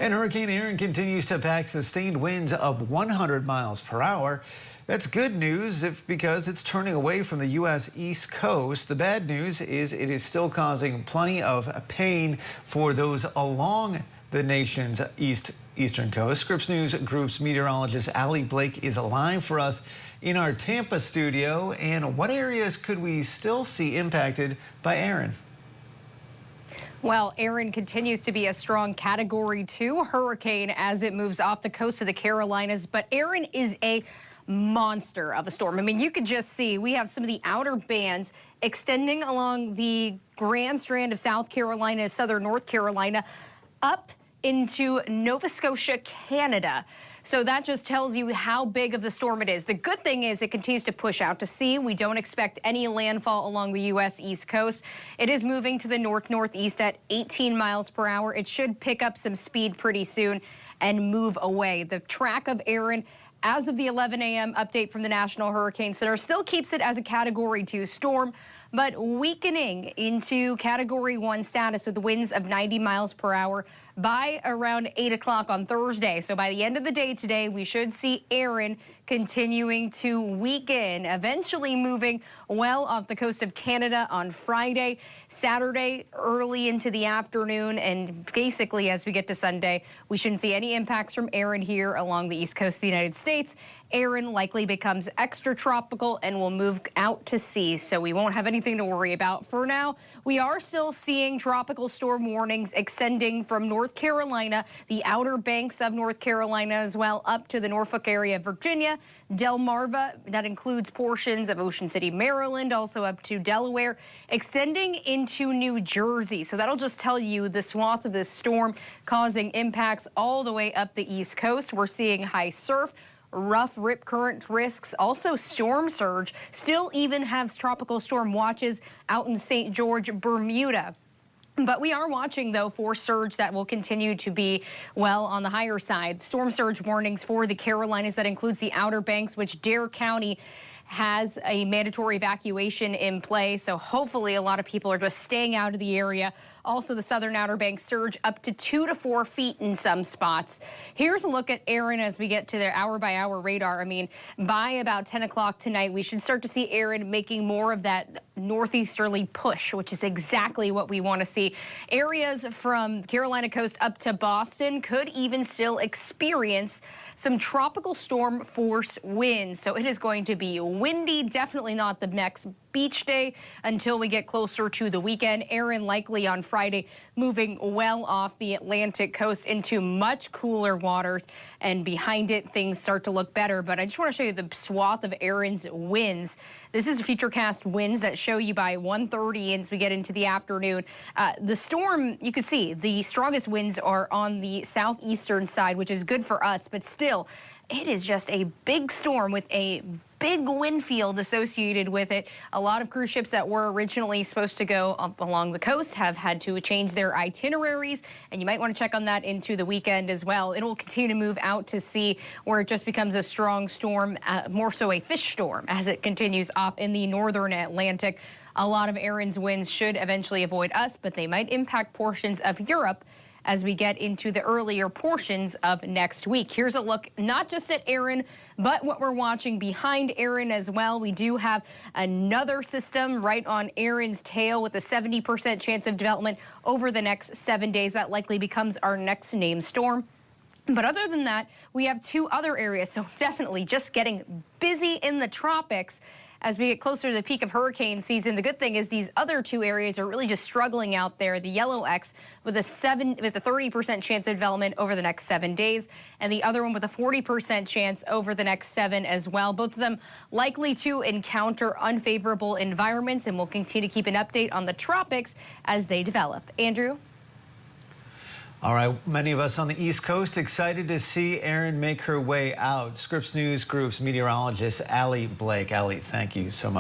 And Hurricane Erin continues to pack sustained winds of 100 miles per hour. That's good news because it's turning away from the U.S. East Coast. The bad news is it is still causing plenty of pain for those along the nation's eastern coast. Scripps News Group's meteorologist Allie Blake is live for us in our Tampa studio. And what areas could we still see impacted by Erin? Well, Erin continues to be a strong Category 2 hurricane as it moves off the coast of the Carolinas. But Erin is a monster of a storm. I mean, you could just see we have some of the outer bands extending along the Grand Strand of South Carolina, southern North Carolina, up into Nova Scotia, Canada. So that just tells you how big of the storm it is. The good thing is it continues to push out to sea. We don't expect any landfall along the U.S. East Coast. It is moving to the northeast at 18 miles per hour. It should pick up some speed pretty soon and move away. The track of Erin, as of the 11 a.m. update from the National Hurricane Center, still keeps it as a Category 2 storm, but weakening into Category 1 status with winds of 90 miles per hour by around 8 o'clock on Thursday. So by the end of the day today, we should see Erin continuing to weaken, eventually moving well off the coast of Canada on Friday, Saturday, early into the afternoon, and basically as we get to Sunday, we shouldn't see any impacts from Erin here along the east coast of the United States. Erin likely becomes extratropical and will move out to sea, so we won't have anything to worry about. For now, we are still seeing tropical storm warnings extending from North Carolina, the outer banks of North Carolina as well, up to the Norfolk area of Virginia, Delmarva, that includes portions of Ocean City, Maryland, also up to Delaware, extending into New Jersey. So that'll just tell you the swath of this storm causing impacts all the way up the East Coast. We're seeing high surf, rough rip current risks, also storm surge. Still even have tropical storm watches out in St. George, Bermuda. But we are watching, though, for surge that will continue to be, well, on the higher side. Storm surge warnings for the Carolinas. That includes the Outer Banks, which Dare County has a mandatory evacuation in play. So hopefully a lot of people are just staying out of the area. Also, the southern Outer Banks surge up to 2 to 4 feet in some spots. Here's a look at Erin as we get to their hour-by-hour radar. I mean, by about 10 o'clock tonight, we should start to see Erin making more of that northeasterly push, which is exactly what we want to see. Areas from the Carolina coast up to Boston could even still experience some tropical storm force winds. So it is going to be windy, definitely not the next beach day until we get closer to the weekend. Erin likely on Friday moving well off the Atlantic coast into much cooler waters, and behind it things start to look better. But I just want to show you the swath of Erin's winds. This is futurecast winds that show you by 1:30 as we get into the afternoon. The storm, you can see the strongest winds are on the southeastern side, which is good for us, but still it is just a big storm with a big wind field associated with it. A lot of cruise ships that were originally supposed to go up along the coast have had to change their itineraries, and you might want to check on that into the weekend as well. It will continue to move out to sea where it just becomes a strong storm, more so a fish storm as it continues off in the northern Atlantic. A lot of Erin's winds should eventually avoid us, but they might impact portions of Europe as we get into the earlier portions of next week. Here's a look not just at Erin, but what we're watching behind Erin as well. We do have another system right on Erin's tail with a 70% chance of development over the next 7 days. That likely becomes our next named storm. But other than that, we have 2 other areas, so definitely just getting busy in the tropics as we get closer to the peak of hurricane season. The good thing is these other 2 areas are really just struggling out there. The yellow X with a 30% chance of development over the next 7 days, and the other one with a 40% chance over the next 7 as well. Both of them likely to encounter unfavorable environments, and we'll continue to keep an update on the tropics as they develop. Andrew? All right, many of us on the East Coast excited to see Erin make her way out. Scripps News Group's meteorologist Allie Blake. Allie, thank you so much.